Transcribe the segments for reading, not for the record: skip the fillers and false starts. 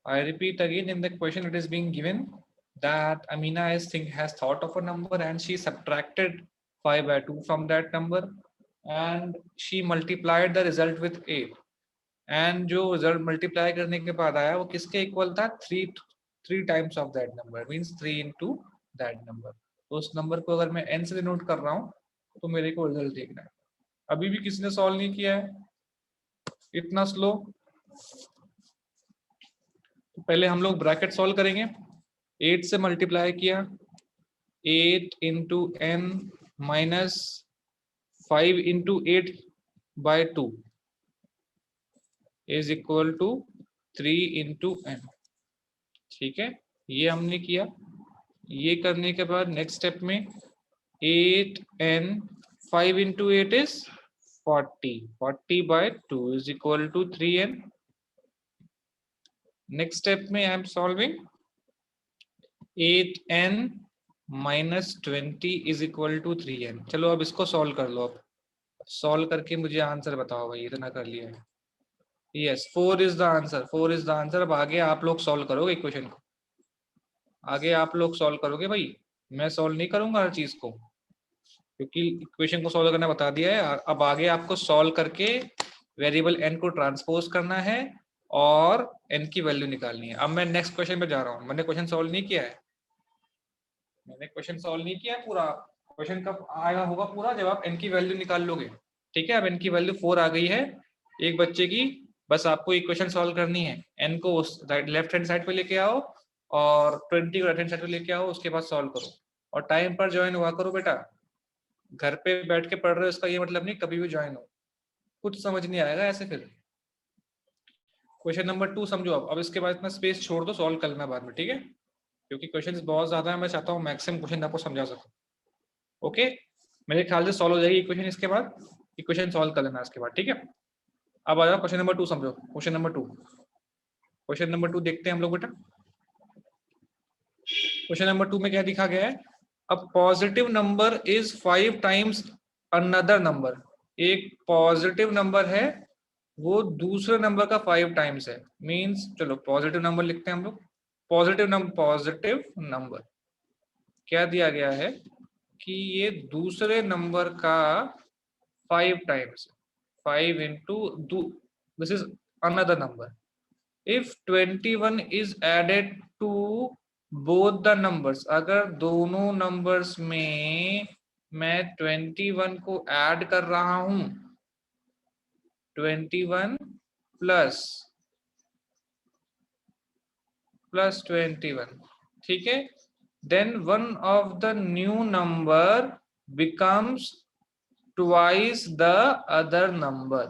I repeat again, in the question it is being given that Amina has thought of a number and she subtracted 5 by 2 from that number and she multiplied the result with 8. And जो result multiply करने के बाद आया वो किसके equal था? 3 times of that number, means 3 into that number. तो उस नंबर को अगर मैं n से डिनोट कर रहा हूँ तो मेरे को रिजल्ट देखना है. अभी भी किसी ने सॉल्व नहीं किया है, इतना स्लो. तो पहले हम लोग ब्रैकेट सॉल्व करेंगे. 8 से मल्टीप्लाई किया, 8 into n minus 5 into 8 by 2 is equal to 3 into n. ठीक है, ये हमने किया. ये करने के बाद नेक्स्ट स्टेप में 8n 5 into 8 is 40 by 2 is equal to 3n. Next step में I am solving 8n minus 20 is equal to 3n. चलो अब इसको सॉल्व कर लो. अब सॉल्व करके मुझे आंसर बताओ भाई. इतना कर लिया है. Yes, 4 is the answer. 4 is the answer. अब आगे आप लोग सॉल्व करोगे इक्वेशन को. आगे आप लोग सॉल्व करोगे भाई, मैं सॉल्व नहीं करूंगा हर चीज को, क्योंकि इक्वेशन को सॉल्व करना बता दिया है. अब आगे आपको सॉल्व करके वेरिएबल n को ट्रांसपोज करना है और n की वैल्यू निकालनी है. अब मैं नेक्स्ट क्वेश्चन पे जा रहा हूँ. मैंने क्वेश्चन सॉल्व नहीं किया है. पूरा क्वेश्चन कब आएगा होगा पूरा, जब आप n की वैल्यू निकाल लोगे. ठीक है, अब n की वैल्यू 4 आ गई है एक बच्चे की. बस आपको इक्वेशन सॉल्व करनी है. n को लेफ्ट हैंड साइड पे लेके आओ और 20 को राइट हैंड साइड पे लेके आओ. उसके बाद सॉल्व करो और टाइम पर ज्वाइन हुआ करो बेटा. घर पे बैठ के पढ़ रहे हो इसका ये मतलब नहीं कभी भी ज्वाइन हो. कुछ समझ नहीं आएगा ऐसे फिर. क्वेश्चन नंबर 2 समझो. अब इसके बाद इतना स्पेस छोड़ दो, सॉल्व कर लेना बाद में. ठीक है, क्योंकि क्वेश्चंस बहुत ज्यादा है. मैं चाहता हूँ मैक्सिमम क्वेश्चन आपको समझा सकूं. ओके, मेरे ख्याल से सॉल्व हो जाएगी इक्वेशन. इसके बाद इक्वेशन सॉल्व कर लेना इसके बाद. ठीक है, अब आ जाओ क्वेश्चन नंबर 2 समझो. क्वेश्चन नंबर 2 देखते हैं हम लोग बेटा. क्वेश्चन नंबर 2 में क्या दिखा गया है? A positive number is 5 times another number. एक पॉजिटिव नंबर है वो दूसरे नंबर का 5 टाइम्स है. मींस चलो पॉजिटिव नंबर लिखते हैं हम लोग. पॉजिटिव नंबर क्या दिया गया है कि ये दूसरे नंबर का 5 times, 5 into this is another number. If 21 is added to both the numbers, अगर दोनों नंबर्स में मैं 21 को ऐड कर रहा हूं, 21 प्लस 21, ठीक है, then one of the new number becomes twice the other number.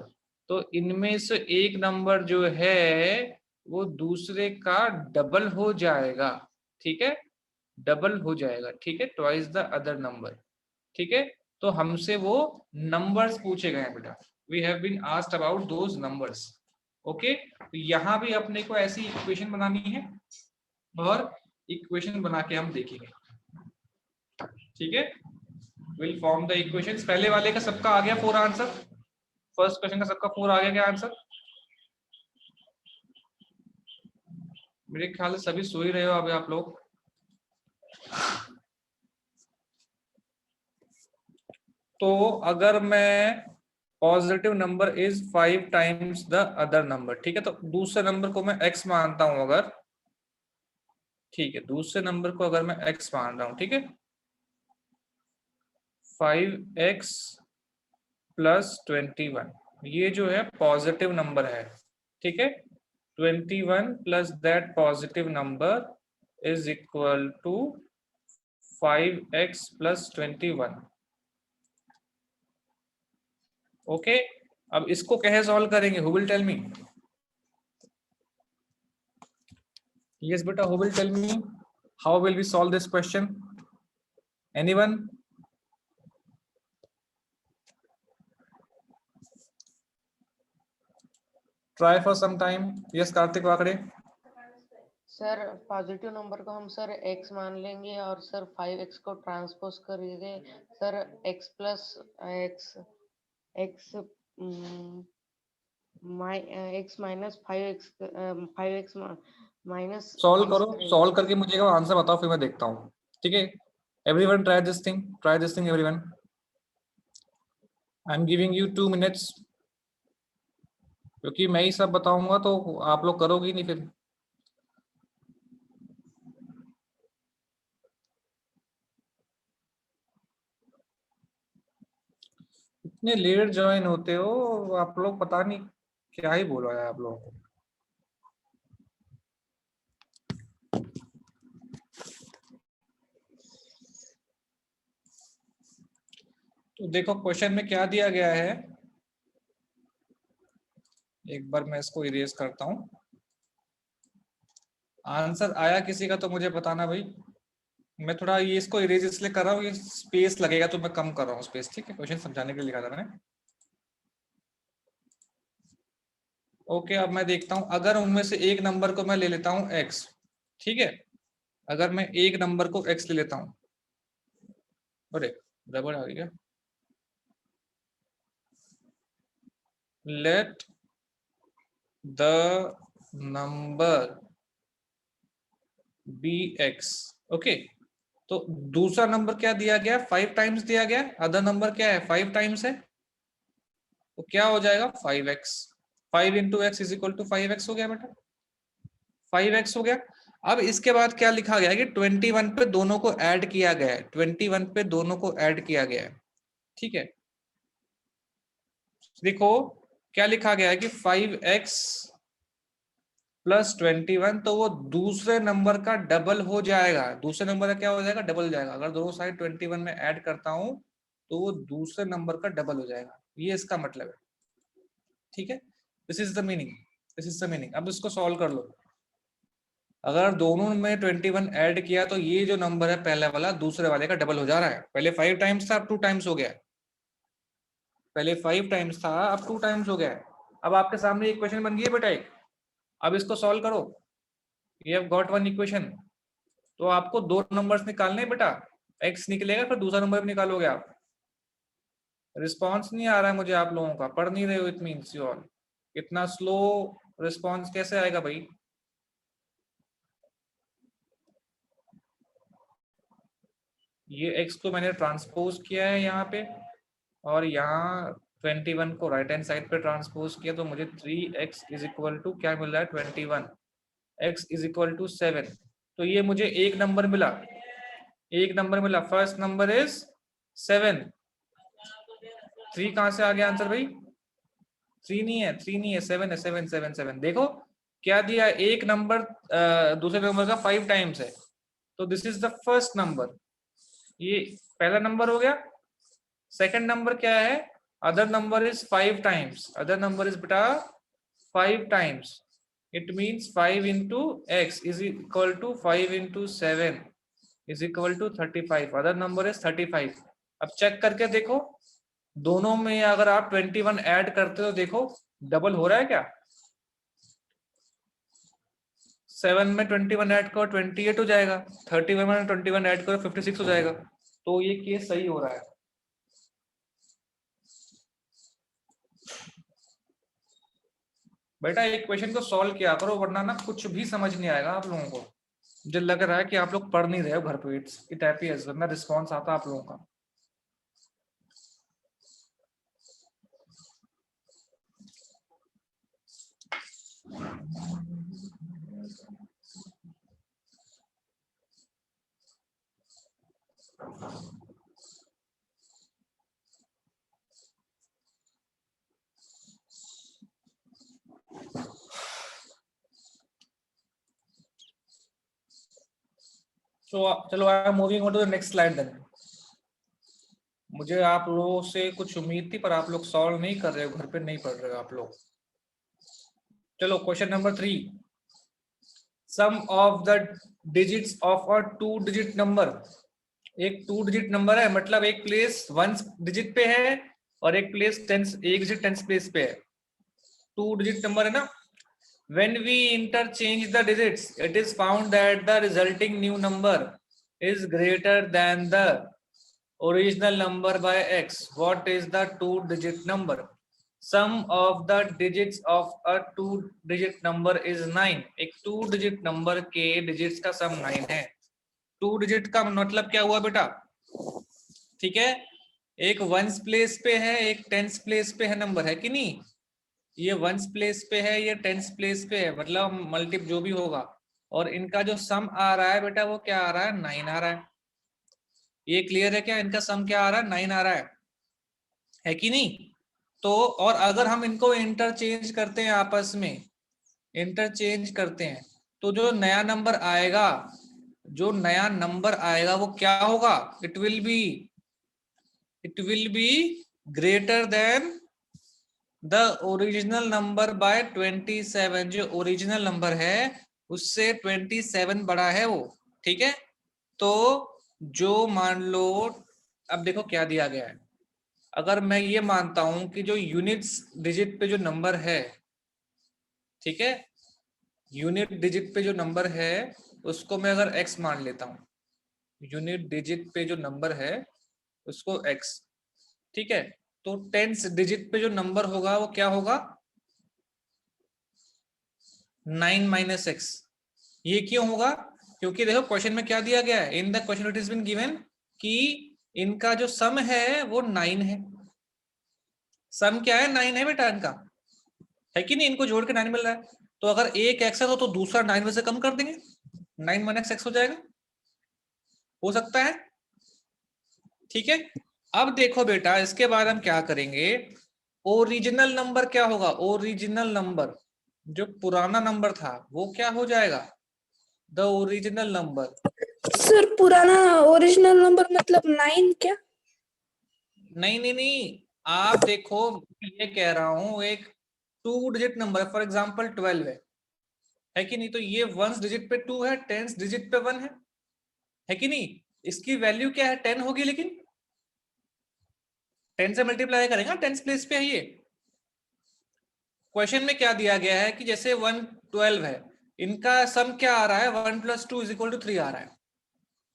तो इनमें से एक नंबर जो है वो दूसरे का डबल हो जाएगा. ठीक है, डबल हो जाएगा. ठीक है, ट्वाइस द अदर नंबर. ठीक है, तो हमसे वो नंबर्स पूछे गए हैं बेटा. We have been asked about those numbers. Okay, तो यहाँ भी अपने को ऐसी इक्वेशन बनानी है और इक्वेशन बना के हम देखेंगे. ठीक है, विल फॉर्म द इक्वेशंस. पहले वाले का सबका आ गया 4 आंसर. फर्स्ट क्वेश्चन का सबका 4 आ गया क्या आंसर? मेरे ख्याल से सभी सो ही रहे हो अभी आप लोग. तो अगर मैं positive number is 5 times the other number, ठीक है, तो दूसरे नंबर को मैं x मानता हूं अगर. ठीक है, दूसरे नंबर को अगर मैं x मान रहा हूं, ठीक है, 5x प्लस 21, ये जो है पॉजिटिव नंबर है. ठीक है, 21 plus that positive number is equal to 5x plus 21. Okay, अब इसको कैसे सॉल्व करेंगे? Who will tell me? Yes बेटा, who will tell me how will we solve this question? Anyone? Try for some time. Yes Kartik Wakade. Sir positive number को हम sir x मान लेंगे और सर 5x को ट्रांसपोज करेंगे sir. x plus x x x minus 5x minus solve करो, solve करके मुझे आंसर बताओ, फिर मैं देखता हूँ। ठीक है, everyone try this thing everyone. I am giving you 2 minutes, क्योंकि मैं ही सब बताऊंगा तो आप लोग करोगे नहीं फिर। इतने लेट ज्वाइन होते हो आप लोग, पता नहीं क्या ही बोला है आप लोगों को। तो देखो क्वेश्चन में क्या दिया गया है, एक बार मैं इसको इरेज करता हूँ। आंसर आया किसी का तो मुझे बताना भाई। मैं थोड़ा ये इसको इरेज इसलिए कर रहा हूँ, ये स्पेस लगेगा तो मैं कम कर रहा हूँ स्पेस। ठीक है, क्वेश्चन समझाने के लिए लिखा था मैंने। ओके, अब मैं देखता हूँ, अगर उनमें से एक नंबर को मैं ले लेता हूँ x, ठीक है, अगर मैं एक नंबर को x ले लेता हूँ, अरे गड़बड़ आ गई क्या, let the number be x, okay. तो दूसरा नंबर क्या दिया गया, 5 टाइम्स दिया गया, अदर नंबर क्या है 5 टाइम्स है, तो क्या हो जाएगा 5x। 5 into x is equal to 5x हो गया बेटा, 5x हो गया। अब इसके बाद क्या लिखा गया है कि 21 पे दोनों को ऐड किया गया है, 21 पे दोनों को ऐड किया गया है। ठीक है, देखो क्या लिखा गया है कि 5x प्लस 21, तो वो दूसरे नंबर का डबल हो जाएगा। दूसरे नंबर का क्या हो जाएगा, डबल हो जाएगा। अगर दोनों साइड 21 में ऐड करता हूं तो वो दूसरे नंबर का डबल हो जाएगा, ये इसका मतलब है। ठीक है, this is the meaning, this is the meaning. अब इसको सॉल्व कर लो। अगर दोनों में 21 ऐड किया तो ये जो नंबर है पहले वाला दूसरे वाले का डबल हो जा रहा है। पहले 5 टाइम्स था, अब 2 टाइम्स हो गया। पहले 5 टाइम्स था, अब 2 टाइम्स हो गया है। अब आपके सामने एक क्वेश्चन बन गई है बेटा एक, अब इसको सॉल्व करो। ये हैव गॉट वन इक्वेशन। तो आपको दो नंबर्स निकालने हैं बेटा, x निकलेगा फिर दूसरा नंबर भी निकालोगे आप। रिस्पॉन्स नहीं आ रहा है मुझे आप लोगों का, पढ़ नहीं रहे हो, इट मींस यू ऑल। इतना स्लो रिस्पॉन्स कैसे आएगा भाई। ये x को मैंने ट्रांसपोज किया है यहाँ पे, और यहाँ 21 को राइट हैंड साइड पे ट्रांसपोज किया, तो मुझे 3x इज इक्वल टू क्या मिल रहा है 21, x इज इक्वल टू 7। तो ये मुझे एक नंबर मिला, एक नंबर मिला, फर्स्ट नंबर इज 7। 3 कहां से आ गया आंसर भाई, 3 नहीं है, 3 नहीं है, 7 है, 7 7 7। देखो क्या दिया, एक नंबर दूसरे नंबर का 5 टाइम्स है, तो this is the first number, ये पहला नंबर हो गया। सेकंड नंबर क्या है, other number is 5 times, other number is बेटा 5 times, it means 5 into x is equal to 5 into 7 is equal to 35, other number is 35। अब चेक करके देखो, दोनों में अगर आप 21 ऐड करते हो, देखो डबल हो रहा है क्या। 7 में 21 ऐड करो 28 हो जाएगा, 31 में 21 ऐड करो 56 हो जाएगा। तो ये केस सही हो रहा है। बेटा एक क्वेश्चन को सॉल्व किया करो, वरना ना कुछ भी समझ नहीं आएगा आप लोगों को। मुझे लग रहा है कि आप लोग पढ़ नहीं रहे हो घर पे, इट हैप्पीज वरना रिस्पॉन्स आता आप लोगों का। चलो I am moving on to the next slide then. मुझे आप लोगों से कुछ उम्मीद थी, पर आप लोग सॉल्व नहीं कर रहे हो, घर पे नहीं पढ़ रहे हो आप लोग। चलो question number 3, sum of the digits of a 2 digit number. एक 2 डिजिट नंबर है, मतलब एक प्लेस 1 डिजिट पे है और एक प्लेस 10 एक डिजिट 10 प्लेस पे है। 2 डिजिट नंबर है ना, when we interchange the digits it is found that the resulting new number is greater than the original number by x. What is the 2 digit number? Sum of the digits of a 2 digit number is 9। एक 2 digit number के digits का सम 9 है। 2 digit का मतलब क्या हुआ बेटा? ठीक है, एक वंस प्लेस पे है, एक टेंस प्लेस पे है नंबर, है कि नहीं? ये वंस प्लेस पे है, ये टेंस प्लेस पे है, मतलब मल्टीप जो भी होगा, और इनका जो सम आ रहा है बेटा वो क्या आ रहा है? 9 आ रहा है। ये क्लियर है क्या? इनका सम क्या आ रहा है? 9 आ रहा है कि नहीं? तो और अगर हम इनको इंटरचेंज करते हैं, आपस में इंटरचेंज करते हैं, तो जो नया नंबर आएगा, जो नया नंबर आएगा वो क्या होगा? It will be greater than the original number by 27। जो ओरिजिनल नंबर है उससे 27 बड़ा है वो। ठीक है, तो जो मान लो, अब देखो क्या दिया गया है। अगर मैं ये मानता हूं कि जो यूनिट्स डिजिट पे जो नंबर है, ठीक है, यूनिट डिजिट पे जो नंबर है उसको मैं अगर x मान लेता हूं, यूनिट डिजिट पे जो नंबर है उसको x, ठीक है, तो टेंस डिजिट पे जो नंबर होगा वो क्या होगा? 9 माइनस एक्स। ये क्यों होगा? क्योंकि देखो क्वेश्चन में क्या दिया गया है, in the question it is been given कि इनका जो सम है वो 9 है। सम क्या है? 9 है बेटा इनका, है कि नहीं? इनको जोड़ के 9 मिल रहा है, तो अगर एक एक्स है तो दूसरा 9 में से कम कर देंगे, 9 माइनस एक्स हो जाएगा। हो सकता है, ठीक है। अब देखो बेटा, इसके बाद हम क्या करेंगे, ओरिजिनल नंबर क्या होगा? ओरिजिनल नंबर, जो पुराना नंबर था वो क्या हो जाएगा? The original number. सर पुराना ओरिजिनल नंबर मतलब 9 क्या? नहीं नहीं नहीं, आप देखो, ये कह रहा हूं एक 2 डिजिट नंबर, फॉर एग्जांपल 12 है कि नहीं? तो ये वंस डिजिट पे 2 है, टेंस डिजिट पे 1 है कि नहीं? इसकी वैल्यू क्या है? 10 होगी, लेकिन 10 से मल्टीप्लाई करेंगे, टेंस प्लेस पे है ये। क्वेश्चन में क्या दिया गया है कि जैसे 112 है, इनका सम क्या आ रहा है? 1 + 2 = 3 आ रहा है,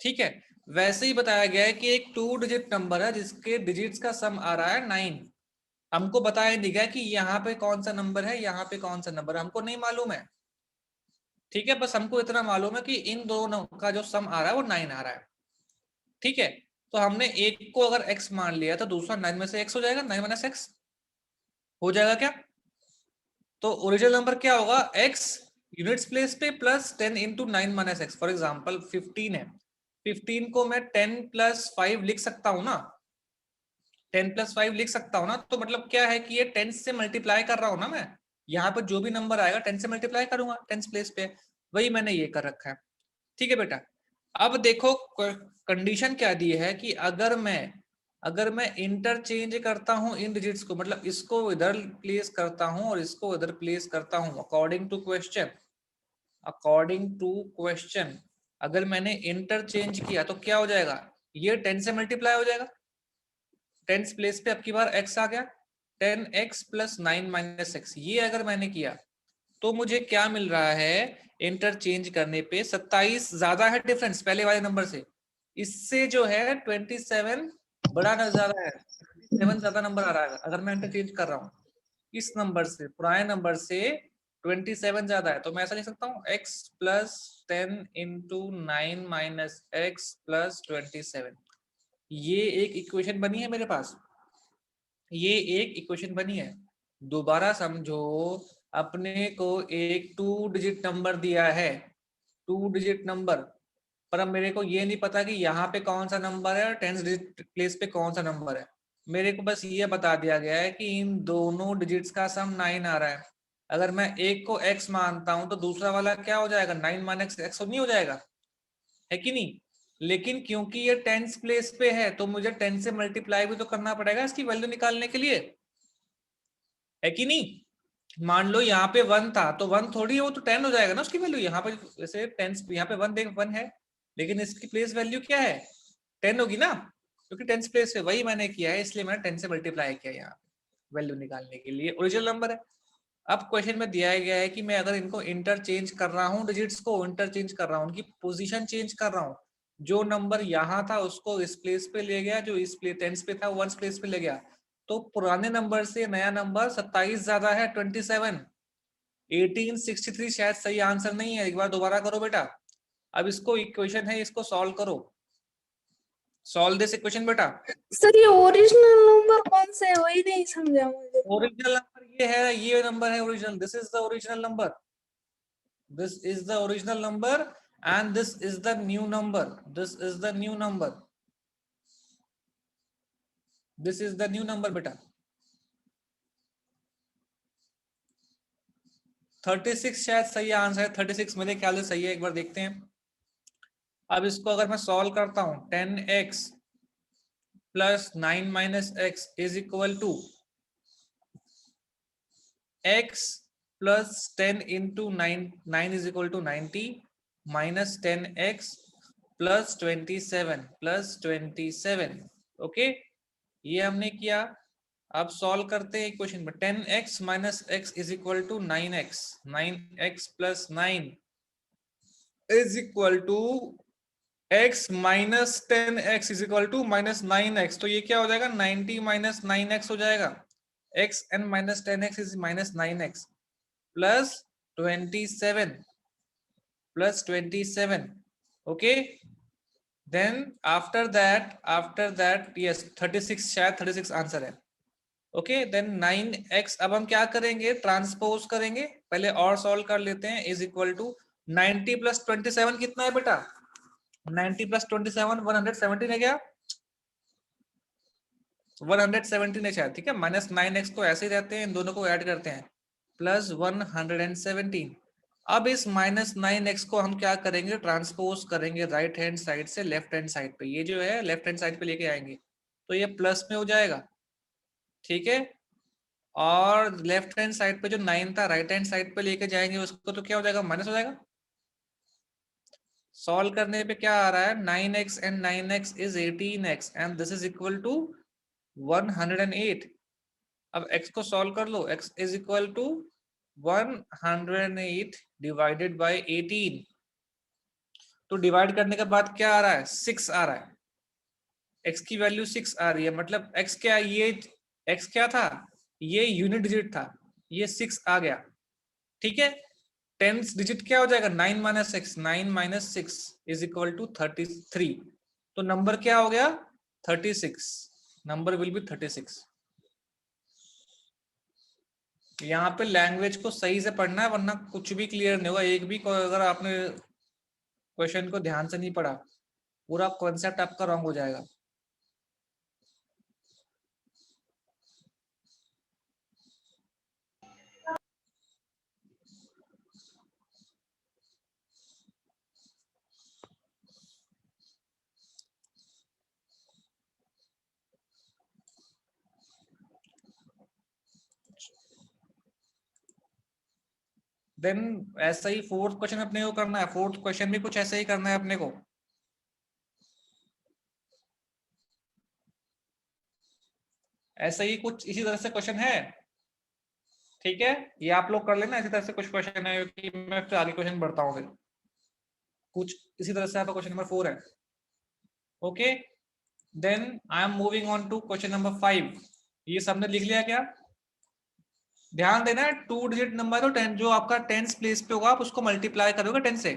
ठीक है। वैसे ही बताया गया है कि एक 2 डिजिट नंबर है जिसके डिजिट्स का सम आ रहा है 9। हमको बताया नहीं गया कि यहाँ पे कौन सा नंबर है, यहाँ पे कौन सा नंबर है, हमको नहीं मालूम है, ठीक है। बस हमको इतना मालूम है कि इन दोनों का जो सम आ रहा है वो 9 आ रहा है, ठीक है। तो हमने एक को अगर x मान लिया तो दूसरा 9 में से x हो जाएगा, 9 माइनस x हो जाएगा क्या? तो ओरिजिनल नंबर क्या होगा? x यूनिट्स प्लेस पे plus 10 into 9 minus x. For example 15 है, 15 को मैं 10 + 5 लिख सकता हूँ ना, 10 + 5 लिख सकता हूँ ना। तो मतलब क्या है कि ये 10 से मल्टीप्लाई कर रहा हूँ ना मैं, यहाँ पर जो भी नंबर आएगा 10 से मल्टीप्लाई करूंगा 10 प्लेस पे, वही मैंने ये कर रखा है, ठीक है बेटा। अब देखो कंडीशन क्या दी है कि अगर मैं इंटरचेंज करता हूं इन डिजिट्स को, मतलब इसको इधर प्लेस करता हूं और इसको इधर प्लेस करता हूं, अकॉर्डिंग टू क्वेश्चन अगर मैंने इंटरचेंज किया तो क्या हो जाएगा? ये 10 से मल्टीप्लाई हो जाएगा, 10 प्लेस पे अब की बार x आ गया, 10x + 9 माइनस एक्स। ये अगर मैंने किया तो मुझे क्या मिल रहा है? इंटरचेंज करने पे 27 ज्यादा है डिफरेंस पहले वाले नंबर से, इससे जो है 27 बड़ा ना ज्यादा है, 27 ज्यादा नंबर आ रहा है अगर मैं इंटरचेंज कर रहा हूँ इस नंबर से, पुराने नंबर से 27 ज्यादा है। तो मैं ऐसा लिख सकता हूँ x + 10 × 9 माइनस एक्स + 27। ये एक इक्वेशन बनी है मेरे पास, ये एक इक्वेशन बनी है। दोबारा समझो, अपने को एक 2 डिजिट नंबर दिया है, 2 डिजिट नंबर, पर अब मेरे को ये नहीं पता कि यहाँ पे कौन सा नंबर है और 10 डिजिट प्लेस पे कौन सा नंबर है। मेरे को बस ये बता दिया गया है कि इन दोनों डिजिट्स का सम 9 आ रहा है। अगर मैं एक को x मानता हूं तो दूसरा वाला क्या हो जाएगा? 9 माइनस x नहीं हो जाएगा, है कि नहीं? लेकिन क्योंकि ये 10 प्लेस पे है तो मुझे 10 से मल्टीप्लाई भी तो करना पड़ेगा इसकी वैल्यू निकालने के लिए, है कि नहीं? मान लो यहाँ पे 1 था तो 1 थोड़ी है, वो तो 10 हो जाएगा ना उसकी वैल्यू। यहाँ पे जैसे 10, यहाँ पे 1 देख 1 है, लेकिन इसकी प्लेस वैल्यू क्या है? 10 होगी ना, क्योंकि 10 प्लेस पे वही मैंने किया है, इसलिए मैंने 10 से मल्टीप्लाई किया यहाँ वैल्यू निकालने के लिए। ओरिजिनल नंबर है। अब क्वेश्चन में दिया गया है कि मैं अगर इनको इंटरचेंज कर रहा हूँ, डिजिट्स को इंटरचेंज कर रहा हूँ, उनकी पोजीशन चेंज कर रहा हूँ, जो नंबर यहाँ था उसको इस प्लेस पे ले गया, जो इस प्लेस 10 पे था वो 1 प्लेस पे ले गया, तो पुराने नंबर से नया नंबर 27 ज्यादा है 27। 1863 शायद सही आंसर नहीं है, एक बार दोबारा करो बेटा। अब इसको इक्वेशन है, इसको सॉल्व करो, सॉल्व दिस इक्वेशन बेटा। सर ये ओरिजिनल नंबर कौन सा है वही नहीं समझा मुझे। ओरिजिनल नंबर ये है, ये नंबर है original, this is the original number, this is the original number and this is the new number, this is the new number, this is the new number बेटा। 36 शायद सही आंसर है, 36 मेरे ख्याल से सही है, एक बार देखते हैं। अब इसको अगर मैं सॉल्व करता हूं 10x plus 9 minus x is equal to x plus 10 into 9 is equal to 90 minus 10x plus 27 okay, ये हमने किया। अब सॉल्व करते हैं इक्वेशन में 10x minus x is equal to 9x, 9x plus 9 is equal to x minus 10x is equal to minus 9x, तो ये क्या हो जाएगा 90 माइनस 9x हो जाएगा, x and minus 10x is minus 9x plus 27 okay. Then after that yes 36 शायद 36 answer है okay. Then 9x अब हम क्या करेंगे, ट्रांसपोज करेंगे, पहले और सॉल्व कर लेते हैं, इज इक्वल टू 90 प्लस 27 कितना है बेटा, 90 प्लस 27 117 है क्या, 117 है शायद, ठीक है। माइनस 9x तो ऐसे ही रहते हैं, इन दोनों को ऐड करते हैं प्लस 117। अब इस माइनस 9x को हम क्या करेंगे, ट्रांसपोज करेंगे राइट हैंड साइड से लेफ्ट हैंड साइड पे, ये जो है लेफ्ट हैंड साइड पे लेके आएंगे तो ये प्लस में हो जाएगा, ठीक है। और लेफ्ट हैंड साइड पे जो 9 था राइट हैंड साइड पे लेके जाएंगे उसको, तो क्या हो जाएगा, माइनस हो जाएगा। सॉल्व करने पे क्या आ रहा है, 9x and 9x is 18x and this is equal to 108। अब x को सॉल्व कर लो, x is equal to 108 divided by 18, तो डिवाइड करने के बाद क्या आ रहा है, 6 आ रहा है, x की वैल्यू 6 आ रही है, मतलब x क्या, ये x क्या था, ये यूनिट डिजिट था, ये 6 आ गया, ठीक है। 10th डिजिट क्या हो जाएगा, 9 minus x, 9 minus 6 is equal to 33, तो नंबर क्या हो गया 36, नंबर विल बी 36। यहाँ पे लैंग्वेज को सही से पढ़ना है वरना कुछ भी क्लियर नहीं होगा, एक भी अगर आपने क्वेश्चन को ध्यान से नहीं पढ़ा पूरा कॉन्सेप्ट आपका रॉन्ग हो जाएगा। देन ऐसा ही फोर्थ क्वेश्चन अपने को करना है, फोर्थ क्वेश्चन भी कुछ ऐसा ही करना है अपने को। ऐसा ही कुछ इसी तरह से क्वेश्चन है, ठीक है, ये आप लोग कर लेना, इसी तरह से कुछ क्वेश्चन है कि मैं फिर आगे क्वेश्चन बढ़ता हूँ, फिर कुछ इसी तरह से आपका क्वेश्चन नंबर 4 है okay. Then I am moving on to question number 5। ये सबने लिख लिया क्या, ध्यान देना है 2 डिजिट नंबर तो 10 जो आपका 10th प्लेस पे होगा आप उसको मल्टीप्लाई करोगे 10 से।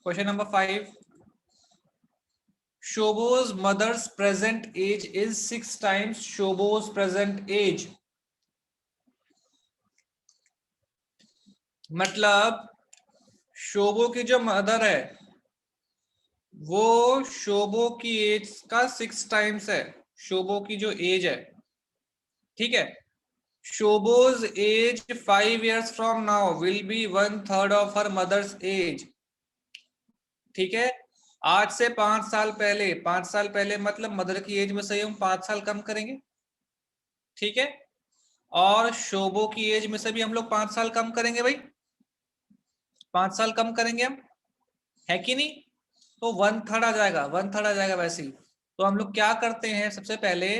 Question number 5, Shobo's mother's present age is 6 times Shobo's present age। मतलब शोबो की जो मदर है वो शोबो की एज का 6 टाइम्स है, शोबो की जो एज है, ठीक है। शोबोज as 5 years from now will be 1/3 of her mother's age, ठीक है। आज से 5 साल पहले, 5 साल पहले मतलब मदर की एज में से हम 5 साल कम करेंगे, ठीक है। और शोबो की एज में से भी हम लोग 5 साल कम करेंगे भाई, 5 साल कम करेंगे हम, है कि नहीं, तो 1/3 आ जाएगा, 1/3 आ जाएगा वैसे ही। तो हम लोग क्या करते हैं, सबसे पहले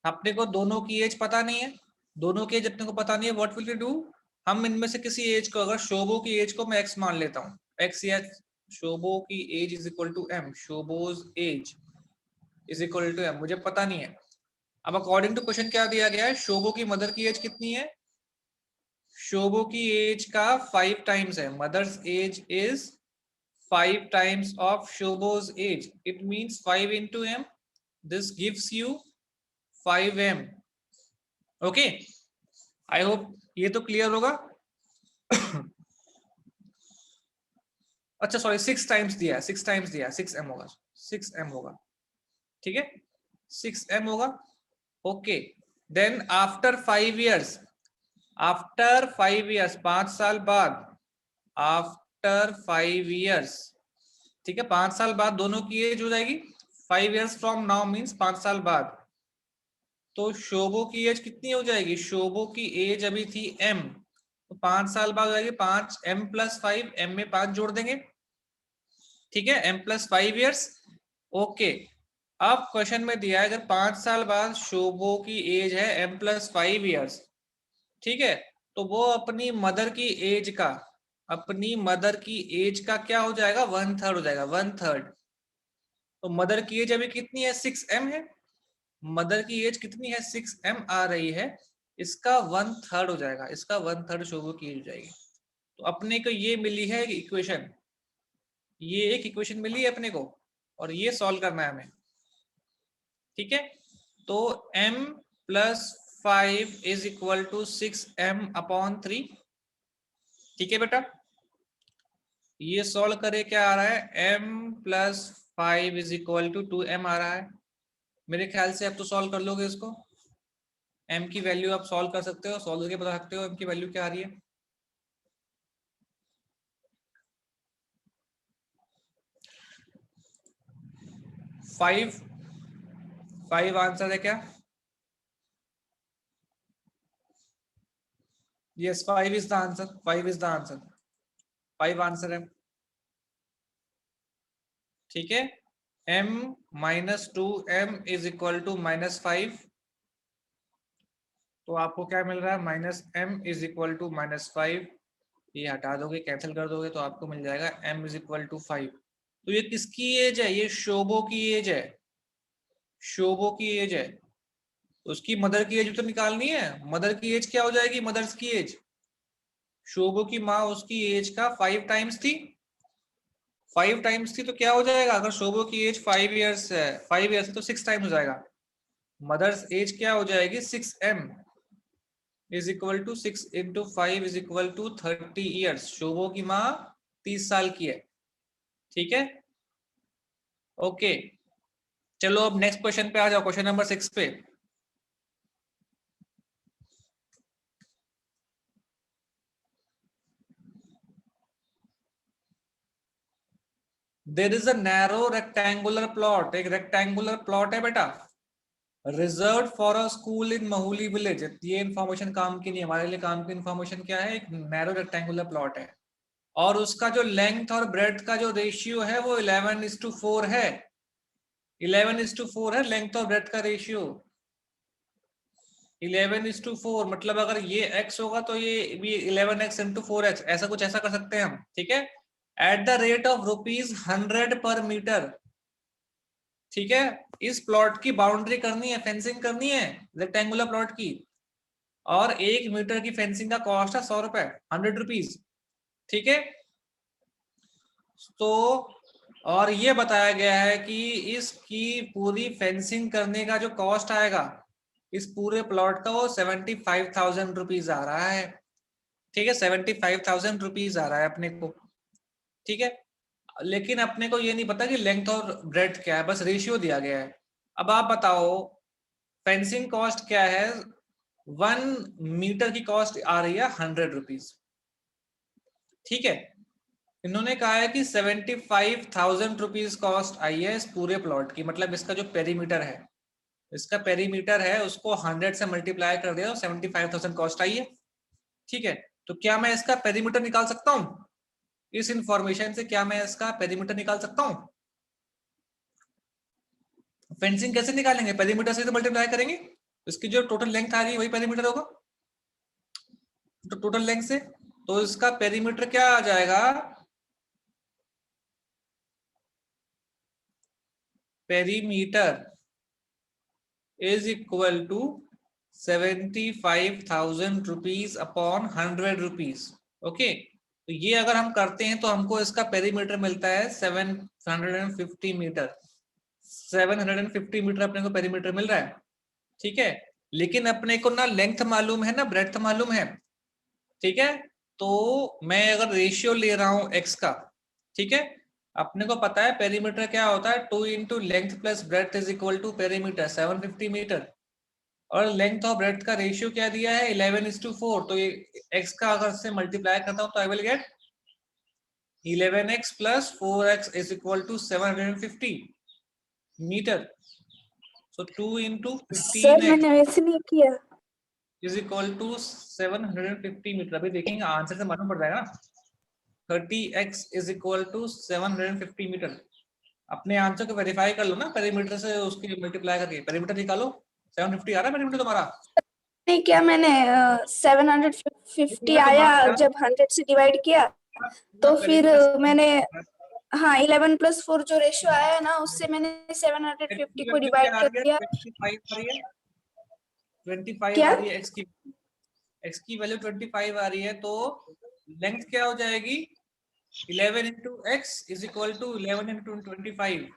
अपने को दोनों की एज पता नहीं है, दोनों की एज अपने को पता नहीं है, व्हाट विल वी डू, हम इनमें से किसी एज को, अगर शोबो की एज को मैं x मान लेता हूँ, x या शोबो की age is equal to m, Shobo's age is equal to m, मुझे पता नहीं है। अब अकॉर्डिंग टू क्वेश्चन क्या दिया गया है, शोभो की मदर की एज कितनी है, शोभो की एज का 5 टाइम्स है, mother's age is 5 times of Shobo's age. It means 5 into m. This gives you 5m. Okay. I hope ये तो क्लियर होगा। अच्छा सॉरी 6 टाइम्स दिया, 6 टाइम्स दिया, 6m होगा, 6m होगा, ठीक है, 6m होगा। Okay, then after 5 years, after 5 years, 5 साल बाद, आफ्टर 5 years, ठीक है, 5 साल बाद दोनों की एज हो जाएगी, 5 years फ्रॉम नाउ मीन्स 5 साल बाद। तो शोभो की एज कितनी हो जाएगी, शोभो की एज अभी थी m, तो 5 साल बाद हो जाएगी 5m + 5, m में 5 जोड़ देंगे, ठीक है, m + 5 years। ओके, अब क्वेश्चन में दिया है अगर 5 साल बाद शोभो की एज है m + 5 years, ठीक है, तो वो अपनी मदर की एज का, अपनी मदर की एज का क्या हो जाएगा, 1/3 हो जाएगा, 1/3। तो मदर की एज अभी कितनी है, 6m है, मदर की एज कितनी है, 6m आ रही है, इसका 1/3 हो जाएगा, इसका 1/3 शोभो की एज हो जाएगी। तो अपने को ये मिली है इक्वेशन, ये एक इक्वेशन मिली है अपने को, और ये सॉल्व करना है हमें, ठीक है। तो m + 5 = 6m/3, ठीक है बेटा। ये सॉल्व करे क्या आ रहा है, m + 5 = 2m आ रहा है। मेरे ख्याल से अब तो सॉल्व कर लोगे इसको, m की वैल्यू आप सॉल्व कर सकते हो, सॉल्व करके बता सकते हो m की वैल्यू क्या आ रही है। फाइव आंसर है क्या, yes 5 is the answer, 5 is the answer, 5 answer है, ठीक है। m - 2m = -5, तो आपको क्या मिल रहा है, -m = -5, ये हटा दोगे, कैंसिल कर दोगे, तो आपको मिल जाएगा m = 5। तो ये किसकी एज है, ये शोभो की एज है, शोभो की एज है, उसकी मदर की एज भी तो निकालनी है, मदर की एज क्या हो जाएगी, मदर्स की एज, शोभो की माँ उसकी एज का 5 टाइम्स थी, 5 टाइम्स थी, तो क्या हो जाएगा, अगर शोभो की एज 5 इयर्स है, 5 इयर्स है तो 6 टाइम्स हो जाएगा, मदर्स एज क्या हो जाएगी, 6m = 6 × 5 = 30 इयर्स, शोभो की माँ 30 साल की है, ठीक है। ओके, चलो अब नेक्स्ट क्वेश्चन पे आ जाओ, क्वेश्चन नंबर 6 पे। There is a narrow rectangular plot, एक रेक्टेंगुलर प्लॉट है बेटा, reserve for a school in Mahuli village. ये इन्फॉर्मेशन काम की नहीं, हमारे लिए काम की इन्फॉर्मेशन क्या है, एक नैरो रेक्टेंगुलर प्लॉट है, और उसका जो लेंथ और ब्रेड्थ का जो रेशियो है वो 11:4 है, 11:4 है लेंथ और ब्रेड्थ का रेशियो, 11:4, मतलब अगर ये x होगा तो ये भी 11x × 4x, ऐसा कुछ ऐसा कर सकते हैं हम, ठीक है। एट द रेट ऑफ ₹100 पर मीटर, ठीक है, इस प्लॉट की बाउंड्री करनी है, फेंसिंग करनी है रेक्टेंगुलर प्लॉट की, और 1 मीटर की फेंसिंग का कॉस्ट है 100 रुपए, 100 रुपीज, ठीक है। तो और ये बताया गया है कि इसकी पूरी फेंसिंग करने का जो कॉस्ट आएगा इस पूरे प्लॉट का, वो 75,000 रुपीज आ रहा है, ठीक है, 75,000 रुपीज आ रहा है अपने को, ठीक है। लेकिन अपने को ये नहीं पता कि लेंथ और ब्रेड्थ क्या है, बस रेशियो दिया गया है। अब आप बताओ फेंसिंग कॉस्ट क्या है, 1 मीटर की कॉस्ट आ रही है 100 रुपीज, ठीक है। इन्होंने कहा है कि 75,000 रुपीज कॉस्ट आई है इस पूरे प्लॉट की, मतलब इसका जो पेरीमीटर है, इसका पेरीमीटर है उसको 100 से मल्टीप्लाई कर दिया, 75,000 कॉस्ट आई है, ठीक है। तो क्या मैं इसका पेरीमीटर निकाल सकता हूं, इस इंफॉर्मेशन से क्या मैं इसका पेरीमीटर निकाल सकता हूं, फेंसिंग कैसे निकालेंगे, पेरीमीटर से तो मल्टीप्लाई करेंगे, इसकी जो टोटल लेंथ आ रही है वही पेरीमीटर होगा, तो टोटल लेंथ से, तो इसका पेरीमीटर क्या आ जाएगा, perimeter is equal to 75,000 rupees upon 100 rupees. Okay, तो ये अगर हम करते हैं तो हमको इसका पेरीमीटर मिलता है 750 मीटर। 750 मीटर अपने को पेरीमीटर मिल रहा है, ठीक है। लेकिन अपने को ना लेंथ मालूम है ना ब्रेड्थ मालूम है, ठीक है। तो मैं अगर रेशियो ले रहा हूं x का, ठीक है, अपने को पता है पेरीमीटर क्या होता है, 2 into length plus breadth is equal to perimeter 750 metre. और लेंथ और ब्रेड्थ का रेशियो क्या दिया है 11:4। तो ये x का अगर से मल्टीप्लाई करता हूं तो I will get 11x plus 4x is equal to 750 metre. So 2 into sir 15x मैंने वैसे नहीं किया। Is equal to 750 metre. अभी देखेंगे आंसर से मालूम पड़ जाएगा ना। 30x is equal to 750 metre. अपने आंसर को वेरीफाई कर लो ना, पेरीमीटर से उसकी मल्टीप्लाई करके पेरीमीटर निकालो। 750 आ रहा है पेरीमीटर तुम्हारा? नहीं किया मैंने, 750 आया जब 100 से डिवाइड किया तो फिर मैंने, हाँ 11 प्लस 4 जो रेशियो आया है ना उससे मैंने 750 को डिवाइड कर दिया। 25 क्या? आ रही है x की वैल्यू 25 आ रही है, तो लेंथ क्या हो जाएगी 11 into x is equal to 11 into 25।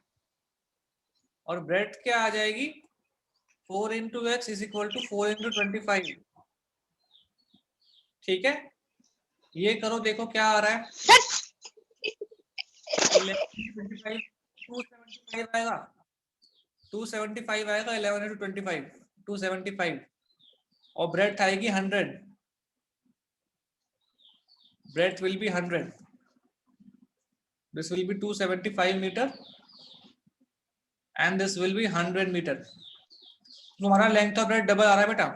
और ब्रेड्थ क्या आ जाएगी 4 into x is equal to 4 into 25। ठीक है, ये करो देखो क्या आ रहा है। 11 25 275 आएगा, 275 आएगा 11 इंटू 25 275। और ब्रेड्थ आएगी 100, breadth will be 100, this will be 275 meter and this will be 100 meter। तुम्हारा लेंथ और ब्रेड्थ डबल आ रहा है बेटा।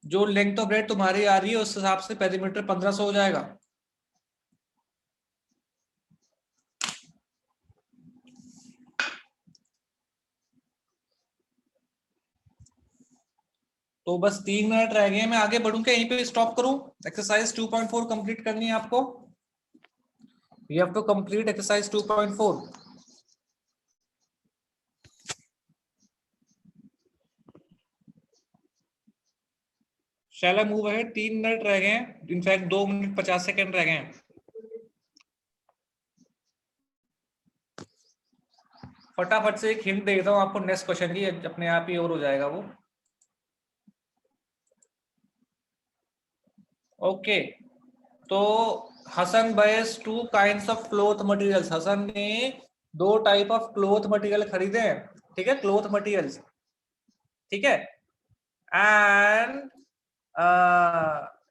जो लेंथ और ब्रेड्थ तुम्हारी आ रही है उस हिसाब से पेरीमीटर 1500 हो जाएगा। तो बस 3 मिनट रह गए, मैं आगे बढ़ूं क्या यहीं पे स्टॉप करूं? एक्सरसाइज 2.4 कंप्लीट करनी है आपको। You have to complete exercise 2.4। Shall I move ahead? 3 minute रह गए हैं, इनफैक्ट 2 मिनट 50 सेकंड रह गए हैं। फटाफट से एक हिंट दे देता हूं आपको नेक्स्ट क्वेश्चन की, अपने आप ही और हो जाएगा वो। ओके, तो Hasan buys 2 kinds of cloth materials. Hasan ने 2 टाइप ऑफ क्लॉथ मटेरियल खरीदे हैं, ठीक है, क्लॉथ मटेरियल्स, ठीक है। एंड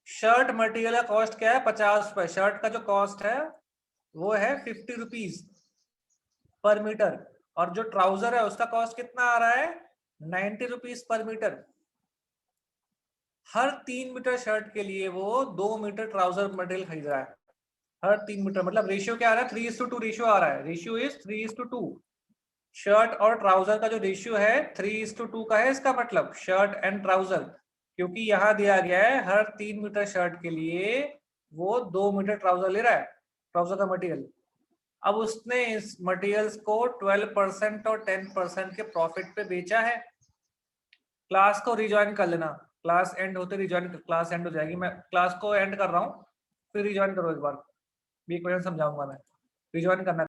शर्ट मटेरियल का कॉस्ट क्या है 50 रुपए। शर्ट का जो कॉस्ट है वो है 50 रुपीज पर मीटर। और जो ट्राउजर है उसका कॉस्ट कितना आ रहा है 90 रुपीज पर मीटर। हर 3 मीटर शर्ट के लिए वो 2 मीटर ट्राउजर मटेरियल खरीद रहा है। हर 3 मीटर मतलब रेशियो क्या आ रहा है 3:2 रेशियो आ रहा है। Ratio is 3:2। शर्ट और ट्राउजर का जो रेशियो है 3:2 का है। इसका मतलब शर्ट एंड ट्राउजर, क्योंकि यहाँ दिया गया है हर 3 मीटर शर्ट के लिए वो 2 मीटर ट्राउजर ले रहा है, ट्राउजर का मटेरियल। अब उसने इस मटेरियल्स को 12% और 10% के प्रॉफिट पे बेचा है। क्लास को रिज्वाइन कर लेना, क्लास एंड होते रिज्वाइन, क्लास एंड हो जाएगी। मैं क्लास को एंड कर रहा हूँ, फिर रिज्वाइन करो एक बार, भी क्वेश्चन समझाऊंगा मैं, रिज्वाइन करना।